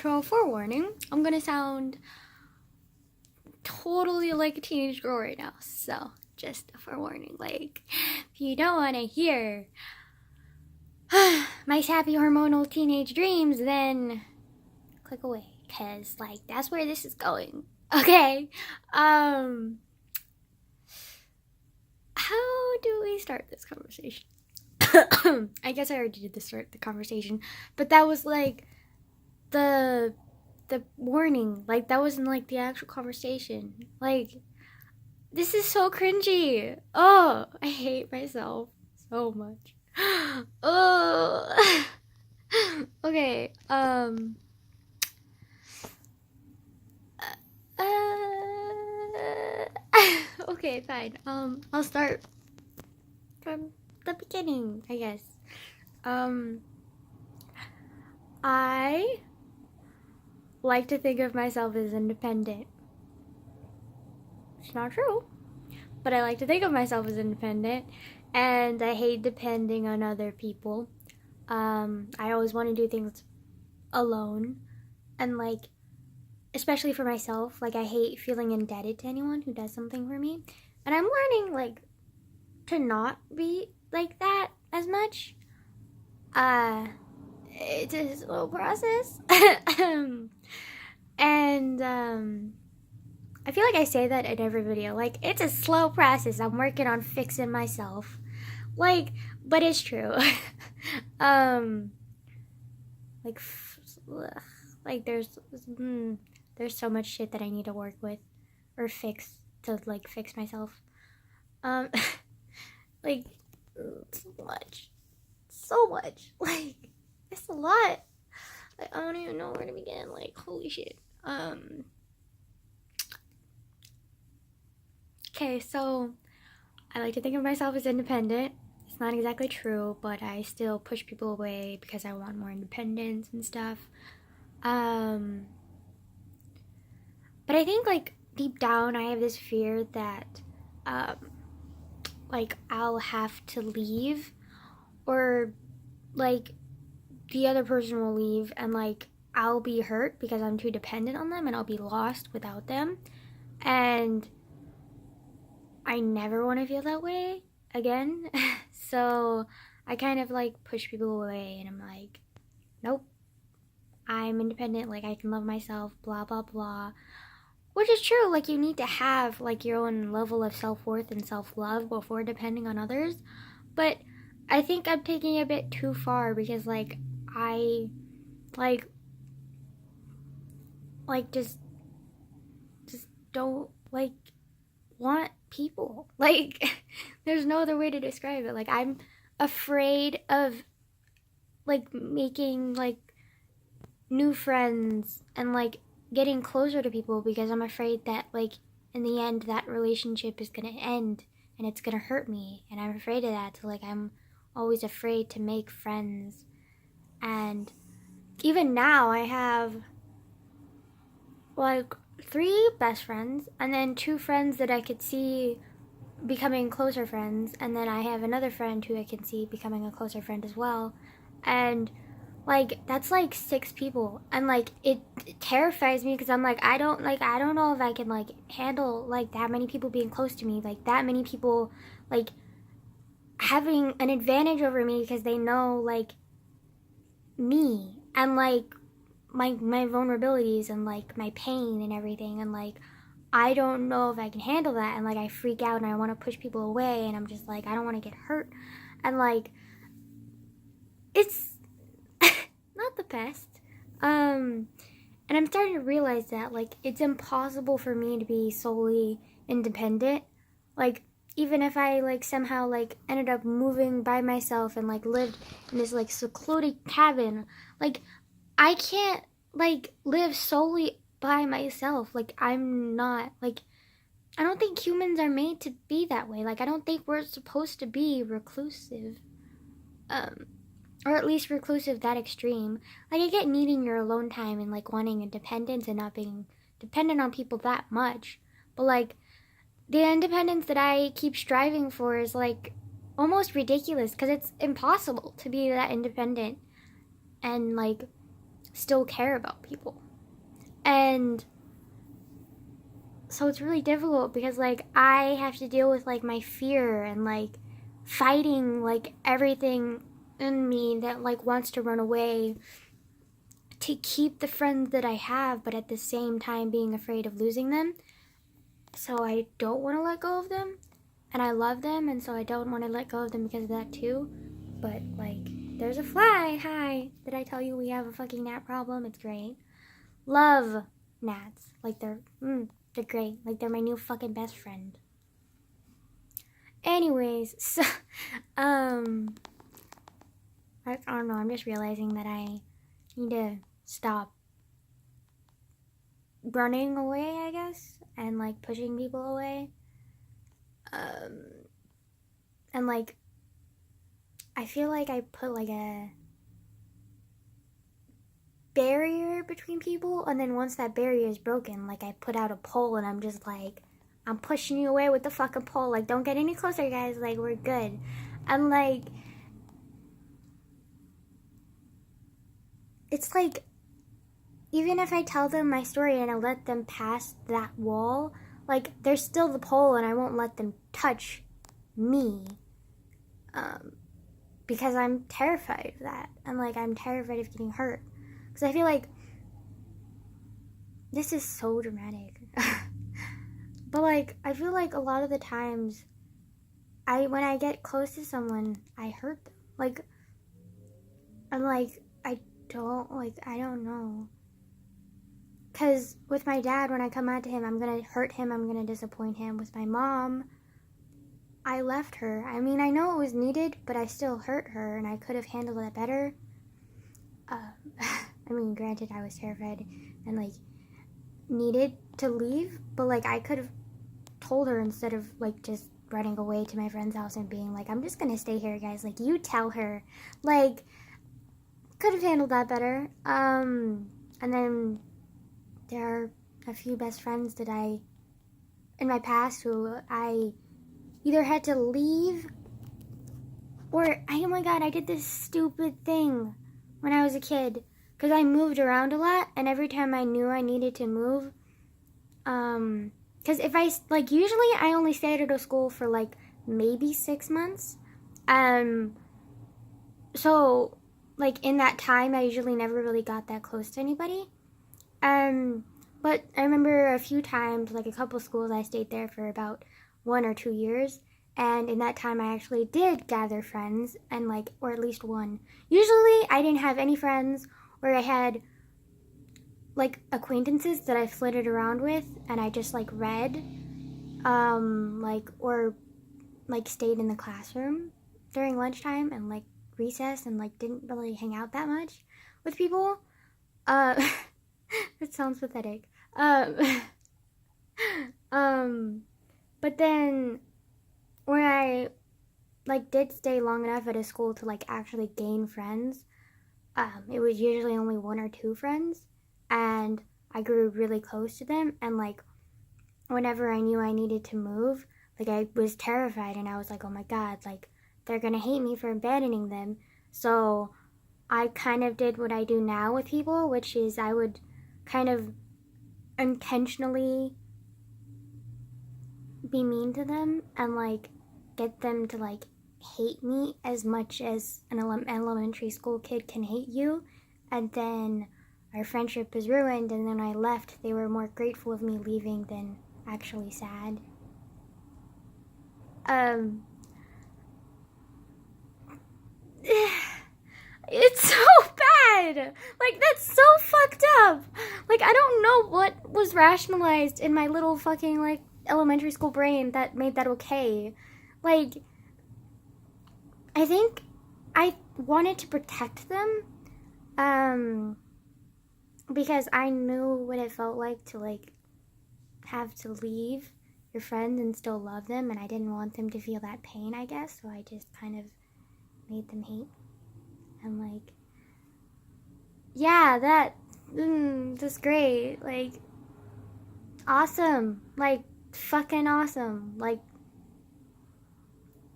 So, forewarning, I'm gonna sound totally like a teenage girl right now. So, just a forewarning. Like, if you don't want to hear my sappy hormonal teenage dreams, then click away. Because, like, that's where this is going. Okay? How do we start this conversation? I guess I already did start the conversation, but that was like the warning. Like that wasn't like the actual conversation. Like this is so cringy. Oh, I hate myself so much. Oh. Okay. Okay, fine. I'll start from the beginning, I guess. I like to think of myself as independent. It's not true, but I like to think of myself as independent, and I hate depending on other people. I always want to do things alone, and like, especially for myself, like I hate feeling indebted to anyone who does something for me, and I'm learning like to not be like that as much. It's a slow process. And I feel like I say that in every video. Like, it's a slow process. I'm working on fixing myself. Like, but it's true. Like, like there's so much shit that I need to work with or fix to like fix myself. Like so much. Like, it's a lot. Like, I don't even know where to begin. Like, holy shit. Okay, so I like to think of myself as independent. It's not exactly true, but I still push people away because I want more independence and stuff. But I think like deep down I have this fear that like I'll have to leave, or like the other person will leave and like I'll be hurt because I'm too dependent on them and I'll be lost without them. And I never want to feel that way again. So I kind of like push people away and I'm like, nope, I'm independent, like I can love myself, blah blah blah. Which is true, like you need to have like your own level of self-worth and self-love before depending on others. But I think I'm taking it a bit too far because like I like just don't like want people. Like there's no other way to describe it. Like I'm afraid of like making like new friends and like getting closer to people because I'm afraid that like in the end that relationship is gonna end and it's gonna hurt me, and I'm afraid of that. So like I'm always afraid to make friends. And even now I have like 3 best friends and then 2 friends that I could see becoming closer friends, and then I have another friend who I can see becoming a closer friend as well. And like that's like 6 people, and like it terrifies me because I'm like I don't know if I can like handle like that many people being close to me, like that many people like having an advantage over me because they know like me and like my vulnerabilities and like my pain and everything, and like I don't know if I can handle that, and like I freak out and I want to push people away, and I'm just like I don't want to get hurt, and like it's not the best. And I'm starting to realize that like it's impossible for me to be solely independent. Like even if I like somehow like ended up moving by myself and like lived in this like secluded cabin, like I can't like live solely by myself. Like I'm not like I don't think humans are made to be that way. Like I don't think we're supposed to be reclusive. Or at least reclusive that extreme. Like I get needing your alone time and like wanting independence and not being dependent on people that much. But like the independence that I keep striving for is like almost ridiculous because it's impossible to be that independent and like still care about people. And so it's really difficult because, like, I have to deal with, like, my fear and, like, fighting, like, everything in me that, like, wants to run away to keep the friends that I have, but at the same time being afraid of losing them. So I don't want to let go of them, and I love them, and so I don't want to let go of them because of that too. But, like, there's a fly. Hi. Did I tell you we have a fucking gnat problem? It's great. Love gnats. Like, they're great. Like, they're my new fucking best friend. Anyways, so, I don't know, I'm just realizing that I need to stop running away, I guess, and, like, pushing people away. And, like, I feel like I put, like, a barrier between people, and then once that barrier is broken, like, I put out a pole, and I'm just like, I'm pushing you away with the fucking pole, like, don't get any closer, guys, like, we're good. And, like, it's like, even if I tell them my story and I let them pass that wall, like, there's still the pole, and I won't let them touch me, because I'm terrified of that, and, like, I'm terrified of getting hurt, because I feel like, this is so dramatic, but, like, I feel like a lot of the times, when I get close to someone, I hurt them, like, I'm like, I don't know, because with my dad, when I come out to him, I'm gonna hurt him, I'm gonna disappoint him. With my mom, I left her. I mean, I know it was needed, but I still hurt her, and I could have handled it better. I mean, granted, I was terrified and, like, needed to leave, but, like, I could have told her instead of, like, just running away to my friend's house and being like, I'm just gonna stay here, guys. Like, you tell her. Like, could have handled that better. And then there are a few best friends that in my past, who I either had to leave or, oh my god, I did this stupid thing when I was a kid. Because I moved around a lot, and every time I knew I needed to move, because if I, like, usually I only stayed at a school for, like, maybe 6 months. So, like, in that time, I usually never really got that close to anybody. But I remember a few times, like, a couple schools, I stayed there for about 1 or 2 years. And in that time, I actually did gather friends, and, like, or at least one. Usually, I didn't have any friends, or I had, like, acquaintances that I flitted around with, and I just, like, read, like, or, like, stayed in the classroom during lunchtime and, like, recess, and, like, didn't really hang out that much with people. That sounds pathetic. But then when I, like, did stay long enough at a school to, like, actually gain friends, it was usually only 1 or 2 friends, and I grew really close to them, and, like, whenever I knew I needed to move, like, I was terrified, and I was like, oh my god, like, they're gonna hate me for abandoning them. So I kind of did what I do now with people, which is I would kind of intentionally be mean to them and, like, get them to, like, hate me as much as an elementary school kid can hate you. And then our friendship is ruined, and then I left. They were more grateful of me leaving than actually sad. It's so bad. Like, that's so fucked up. Like, I don't know what was rationalized in my little fucking, like, elementary school brain that made that okay. Like, I think I wanted to protect them, because I knew what it felt like to, like, have to leave your friends and still love them, and I didn't want them to feel that pain, I guess, so I just kind of made them hate. And, like, yeah, that's great. Like, awesome. Like, fucking awesome. Like,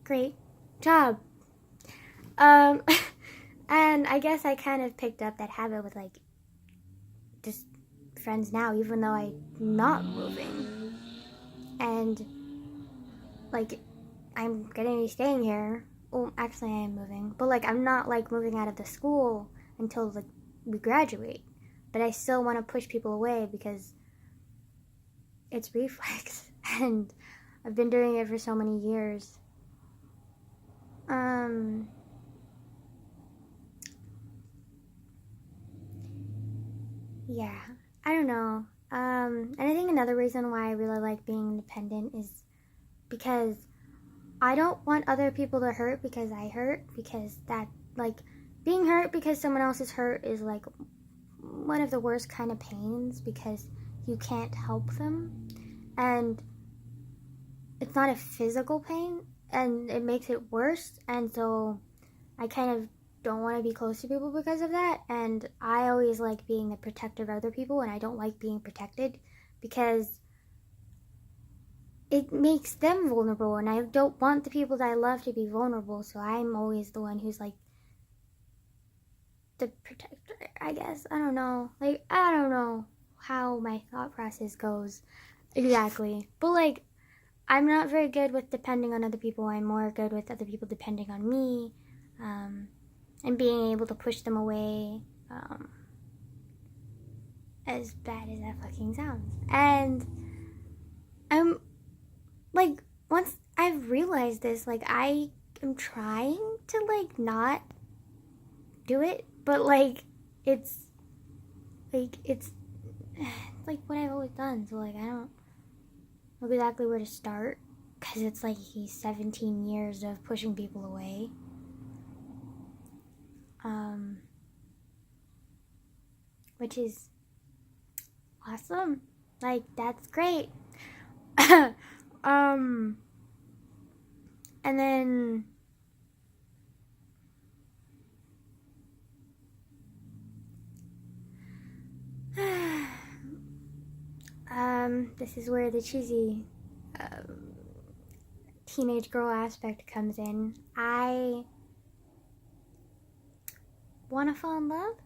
great job. And I guess I kind of picked up that habit with, like, just friends now, even though I'm not moving. And, like, I'm gonna be staying here. Well, actually, I am moving. But, like, I'm not, like, moving out of the school until, like, we graduate. But I still want to push people away because it's reflex. And I've been doing it for so many years. Yeah, I don't know. And I think another reason why I really like being independent is because I don't want other people to hurt because I hurt, because that, like, being hurt because someone else is hurt is, like, one of the worst kind of pains because you can't help them. And it's not a physical pain, and it makes it worse, and so I kind of don't want to be close to people because of that. And I always like being the protector of other people, and I don't like being protected because it makes them vulnerable, and I don't want the people that I love to be vulnerable, so I'm always the one who's like the protector, I guess. I don't know. Like, I don't know how my thought process goes exactly, but like, I'm not very good with depending on other people. I'm more good with other people depending on me, and being able to push them away, as bad as that fucking sounds. And I'm, like, once I've realized this, like, I am trying to, like, not do it, but, like, it's like what I've always done, so, like, I don't know exactly where to start, because it's, like, 17 years of pushing people away. Which is awesome. Like, that's great. And then this is where the cheesy teenage girl aspect comes in. I want to fall in love.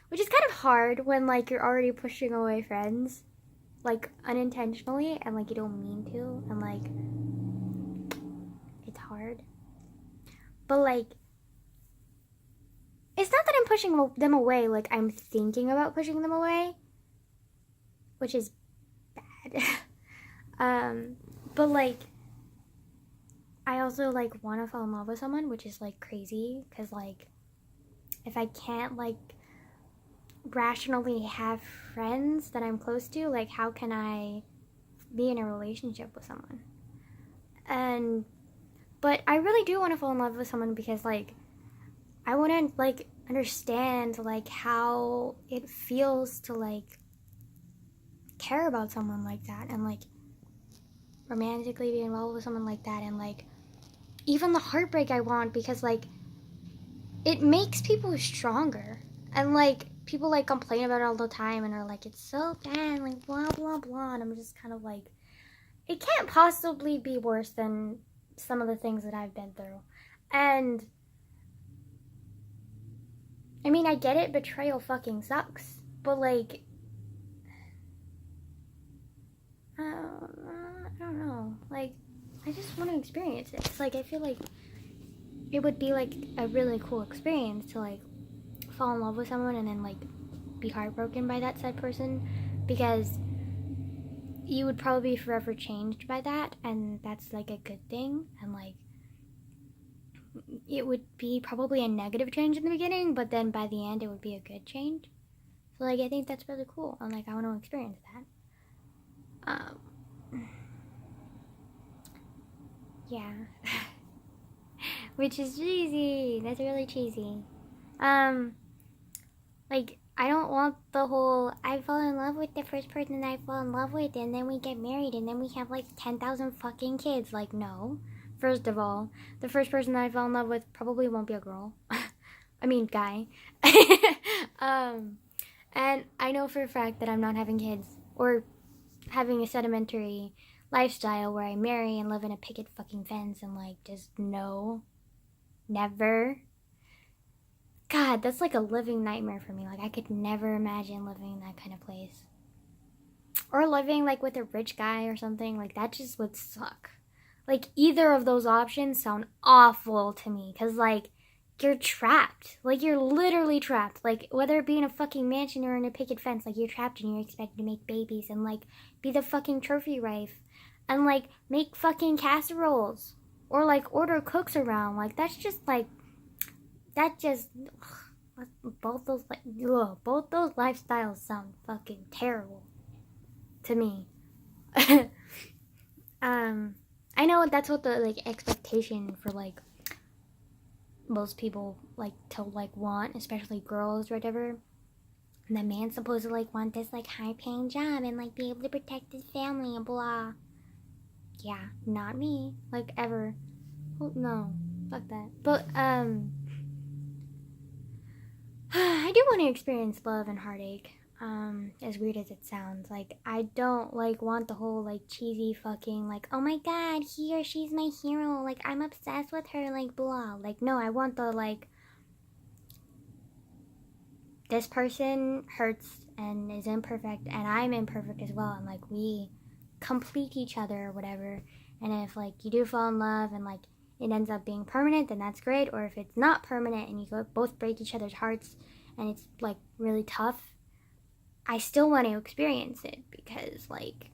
Which is kind of hard when, like, you're already pushing away friends, like, unintentionally, and, like, you don't mean to, and, like, it's hard. But, like, it's not that I'm pushing them away, like, I'm thinking about pushing them away, which is bad. But, like, I also, like, want to fall in love with someone, which is, like, crazy, because, like, if I can't, like, rationally have friends that I'm close to, like, how can I be in a relationship with someone? But I really do want to fall in love with someone because, like, I want to, like, understand, like, how it feels to, like, care about someone like that, and, like, romantically be involved with someone like that, and, like, even the heartbreak I want, because, like, it makes people stronger. And, like, people, like, complain about it all the time and are like, it's so bad, like, blah, blah, blah. And I'm just kind of like, it can't possibly be worse than some of the things that I've been through. And, I mean, I get it, betrayal fucking sucks. But, like, I don't know. Like, I just want to experience it. It's like, I feel like it would be, like, a really cool experience to, like, fall in love with someone and then, like, be heartbroken by that said person, because you would probably be forever changed by that, and that's, like, a good thing. And, like, it would be probably a negative change in the beginning, but then by the end it would be a good change. So, like, I think that's really cool, and, like, I want to experience that. Yeah. Which is cheesy. That's really cheesy. Like, I don't want the whole, I fall in love with the first person I fall in love with, and then we get married, and then we have, like, 10,000 fucking kids. Like, no. First of all, the first person I fall in love with probably won't be a girl. I mean, guy. And I know for a fact that I'm not having kids, or having a sedimentary lifestyle where I marry and live in a picket fucking fence and, like, just no. Never. God, that's like a living nightmare for me. Like, I could never imagine living in that kind of place. Or living, like, with a rich guy or something. Like, that just would suck. Like, either of those options sound awful to me. Because, like, you're trapped. Like, you're literally trapped. Like, whether it be in a fucking mansion or in a picket fence, like, you're trapped and you're expected to make babies and, like, be the fucking trophy wife. And, like, make fucking casseroles. Or, like, order cooks around. Like, that's just, like, that just... both those lifestyles sound fucking terrible to me. I know that's what the, like, expectation for, like, most people, like, to, like, want, especially girls or whatever. And the man's supposed to, like, want this, like, high-paying job and, like, be able to protect his family and blah. Yeah, not me. Like, ever. Oh, no. Fuck that. But, I do want to experience love and heartache. As weird as it sounds. Like, I don't, like, want the whole, like, cheesy fucking, like, oh my god, he or she's my hero. Like, I'm obsessed with her, like, blah. Like, no, I want the, like, this person hurts and is imperfect, and I'm imperfect as well, and, like, we complete each other or whatever. And if, like, you do fall in love and, like, it ends up being permanent, then that's great. Or if it's not permanent and you both break each other's hearts and it's, like, really tough, I still want to experience it because, like,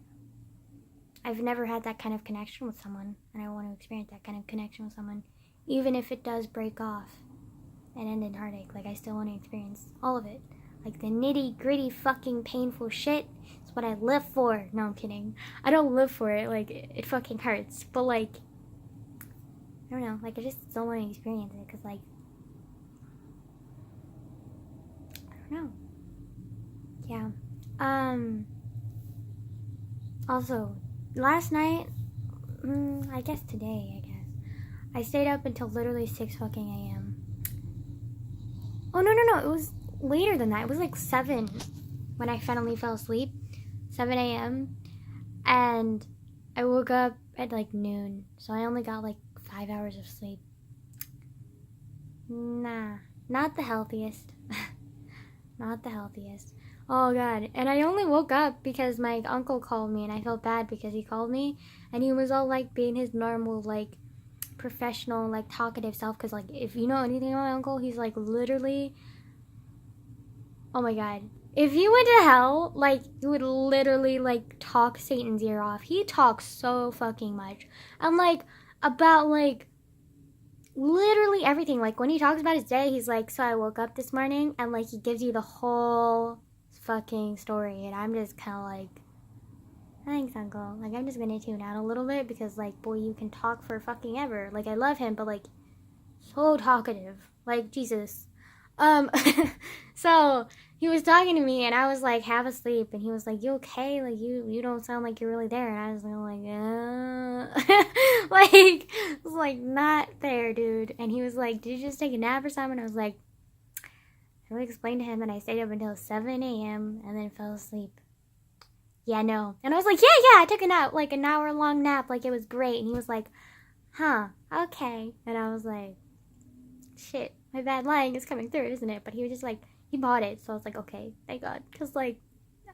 I've never had that kind of connection with someone, and I want to experience that kind of connection with someone, even if it does break off and end in heartache. Like, I still want to experience all of it. Like, the nitty-gritty fucking painful shit is what I live for. No, I'm kidding. I don't live for it. Like, it fucking hurts. But, like, I don't know. Like, I just still want to experience it because, like, I don't know. Yeah. Also, last night, I guess today, I stayed up until literally 6 fucking a.m. Oh, no, it was later than that. It was like 7 when I finally fell asleep. 7 a.m. And I woke up at, like, noon. So I only got, like, 5 hours of sleep. Nah, not the healthiest. Not the healthiest. Oh, God. And I only woke up because my uncle called me, and I felt bad because he called me, and he was all, like, being his normal, like, professional, like, talkative self, because, like, if you know anything about my uncle, he's, like, literally, oh, my God. If he went to hell, like, he would literally, like, talk Satan's ear off. He talks so fucking much. And, like, about, like, literally everything. Like, when he talks about his day, he's like, so I woke up this morning, and, like, he gives you the whole fucking story, and I'm just kind of like, thanks, uncle. Like, I'm just gonna tune out a little bit, because, like, boy, you can talk for fucking ever. Like, I love him, but, like, so talkative. Like, Jesus. So, he was talking to me, and I was, like, half asleep, and he was like, you okay? Like, you don't sound like you're really there. And I was like, like, I was like, not there, dude. And he was like, did you just take a nap or something? And I was like, I explained to him, and I stayed up until 7 a.m. and then fell asleep. Yeah, no. And I was like, yeah, I took a nap, like, an hour-long nap, like, it was great. And he was like, huh, okay. And I was like, shit, my bad lying is coming through, isn't it? But he was just like, he bought it, so I was like, okay, thank God. Because, like,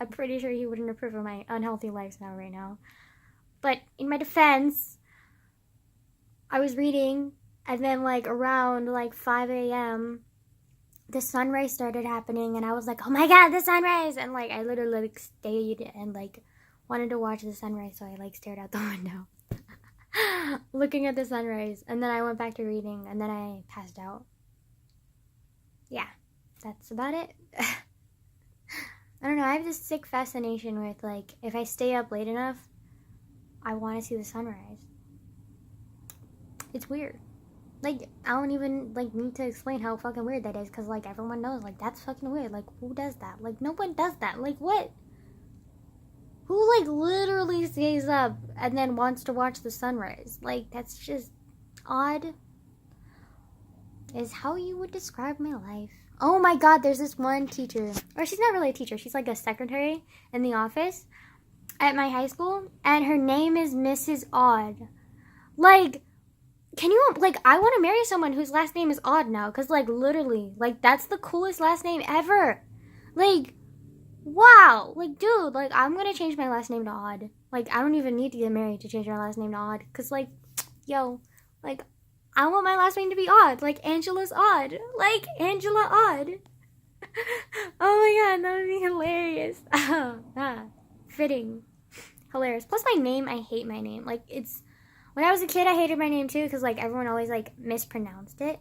I'm pretty sure he wouldn't approve of my unhealthy lifestyle right now. But in my defense, I was reading, and then, like, around, like, 5 a.m., the sunrise started happening, and I was like, oh my God, the sunrise! And, like, I literally, like, stayed and, like, wanted to watch the sunrise, so I, like, stared out the window looking at the sunrise. And then I went back to reading, and then I passed out. Yeah, that's about it. I don't know, I have this sick fascination with, like, if I stay up late enough, I want to see the sunrise. It's weird. Like, I don't even, like, need to explain how fucking weird that is, because, like, everyone knows, like, that's fucking weird. Like, who does that? Like, no one does that. Like, what? Who, like, literally stays up and then wants to watch the sunrise? Like, that's just odd. Is how you would describe my life. Oh my God, there's this one teacher. Or she's not really a teacher. She's, like, a secretary in the office at my high school. And her name is Mrs. Odd. Like, can you, like, I want to marry someone whose last name is Odd now, because, like, literally, like, that's the coolest last name ever. Like, wow. Like, dude, like, I'm going to change my last name to Odd. Like, I don't even need to get married to change my last name to Odd, because, like, yo, like, I want my last name to be Odd. Like, Angela's Odd. Like, Angela Odd. Oh my god, that would be hilarious. Fitting. Hilarious. Plus, my name, I hate my name. Like, it's... When I was a kid, I hated my name too because, like, everyone always, like, mispronounced it.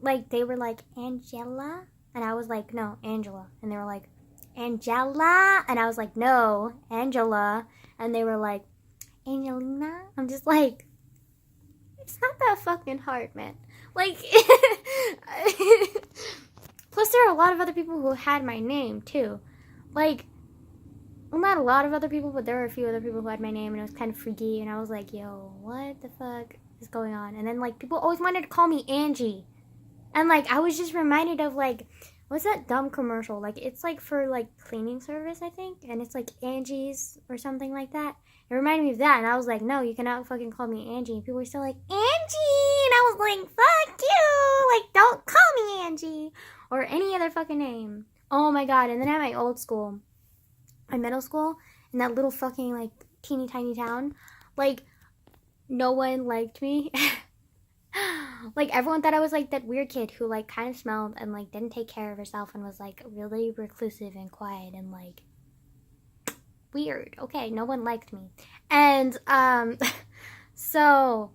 Like, they were like, Angela? And I was like, no, Angela. And they were like, Angela? And I was like, no, Angela. And they were like, Angelina? I'm just like, it's not that fucking hard, man. Like, plus there are a lot of other people who had my name too. Like, well, not a lot of other people, but there were a few other people who had my name, and it was kind of freaky, and I was like, yo, what the fuck is going on? And then, like, people always wanted to call me Angie. And, like, I was just reminded of, like, what's that dumb commercial? Like, it's, like, for, like, cleaning service, I think, and it's, like, Angie's or something like that. It reminded me of that, and I was like, no, you cannot fucking call me Angie. And people were still like, Angie! And I was like, fuck you! Like, don't call me Angie! Or any other fucking name. Oh, my God. And then at my old school... my middle school, in that little fucking, like, teeny tiny town, like, no one liked me. Like, everyone thought I was, like, that weird kid who, like, kind of smelled and, like, didn't take care of herself and was, like, really reclusive and quiet and, like, weird. Okay, no one liked me. And, so,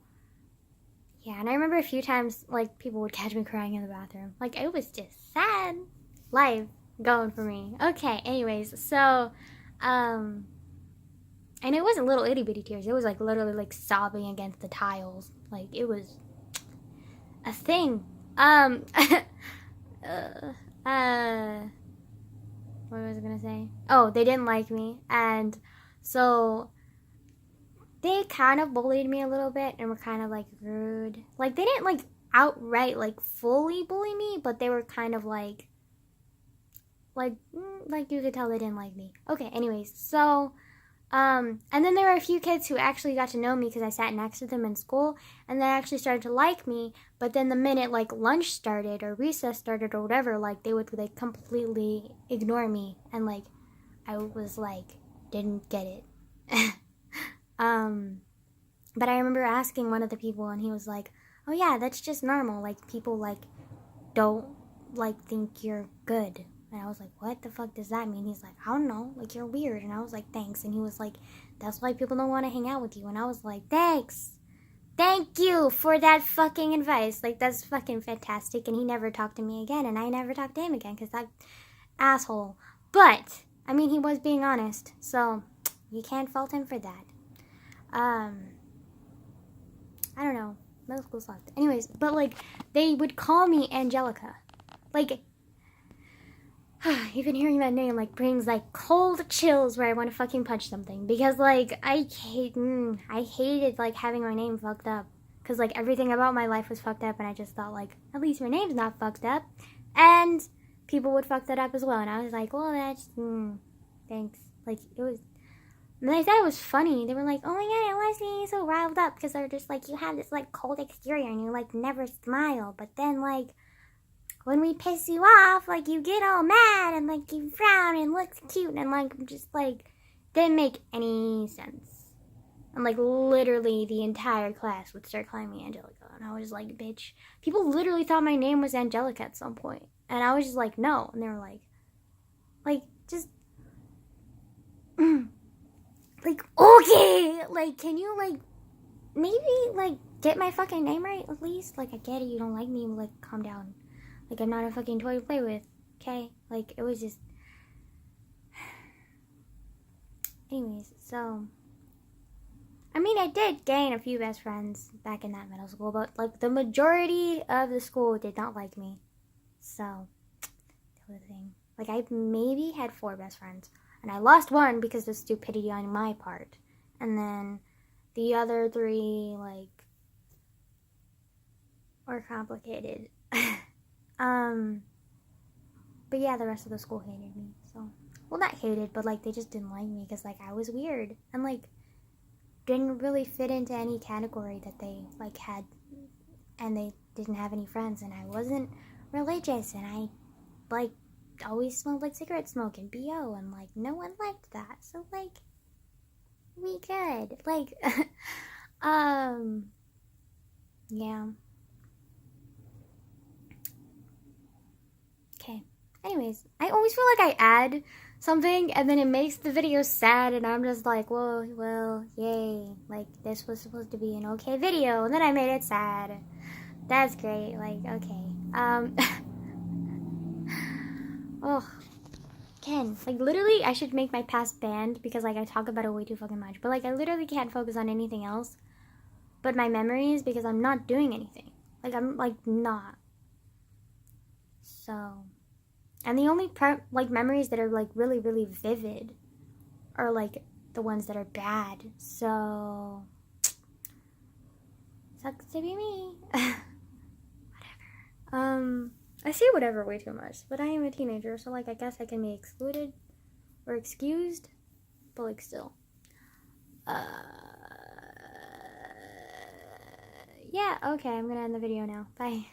yeah, and I remember a few times, like, people would catch me crying in the bathroom. Like, it was just sad life going for me. Okay, anyways, so, and it wasn't little itty bitty tears. It was, like, literally, like, sobbing against the tiles. Like, it was a thing. What was I gonna say? Oh, they didn't like me, and so they kind of bullied me a little bit, and were kind of, like, rude. Like, they didn't, like, outright, like, fully bully me, but they were kind of, like, you could tell they didn't like me. Okay, anyways, so, and then there were a few kids who actually got to know me because I sat next to them in school, and they actually started to like me, but then the minute, like, lunch started, or recess started, or whatever, like, they would, like, completely ignore me, and, like, I was, like, didn't get it. But I remember asking one of the people, and he was like, oh yeah, that's just normal, like, people, like, don't, like, think you're good. And I was like, what the fuck does that mean? He's like, I don't know, like, you're weird. And I was like, thanks. And he was like, that's why people don't want to hang out with you. And I was like, thanks. Thank you for that fucking advice. Like, that's fucking fantastic. And he never talked to me again. And I never talked to him again because that asshole. But, I mean, he was being honest. So, you can't fault him for that. I don't know. Middle school sucked. Anyways, but, like, they would call me Angelica. Like, even hearing that name, like, brings, like, cold chills where I want to fucking punch something. Because, like, I hated, like, having my name fucked up. Because, like, everything about my life was fucked up, and I just thought, like, at least my name's not fucked up. And people would fuck that up as well. And I was like, well, that's, thanks. Like, it was, and I thought it was funny. They were like, oh my god, I was getting so riled up. Because they're just like, you have this, like, cold exterior, and you, like, never smile. But then, like, when we piss you off, like, you get all mad, and, like, you frown, and look cute, and, like, just, like, didn't make any sense. And, like, literally the entire class would start calling me Angelica, and I was like, bitch. People literally thought my name was Angelica at some point, and I was just like, no, and they were like, just, like, okay, like, can you, like, maybe, like, get my fucking name right, at least? Like, I get it, you don't like me, but, like, calm down. Like, I'm not a fucking toy to play with, okay? Like, it was just... Anyways, so... I mean, I did gain a few best friends back in that middle school, but, like, the majority of the school did not like me. So, that was the thing. Like, I maybe had 4 best friends. And I lost one because of stupidity on my part. And then the other 3, like, were complicated. But yeah, the rest of the school hated me, so, well, not hated, but, like, they just didn't like me, because, like, I was weird, and, like, didn't really fit into any category that they like had, and they didn't have any friends, and I wasn't religious, and I like always smelled like cigarette smoke and BO, and like no one liked that, so like we good, like yeah. Okay. Anyways, I always feel like I add something and then it makes the video sad, and I'm just like, well, yay. Like, this was supposed to be an okay video, and then I made it sad. That's great. Like, okay. Oh, Ken. Like, literally, I should make my past banned because, like, I talk about it way too fucking much. But, like, I literally can't focus on anything else but my memories because I'm not doing anything. Like, I'm, like, not. So... And the only like memories that are like really, really vivid are like the ones that are bad. So sucks to be me. Whatever. I say whatever way too much, but I am a teenager, so like I guess I can be excluded or excused, but like still. Yeah, okay, I'm gonna end the video now. Bye.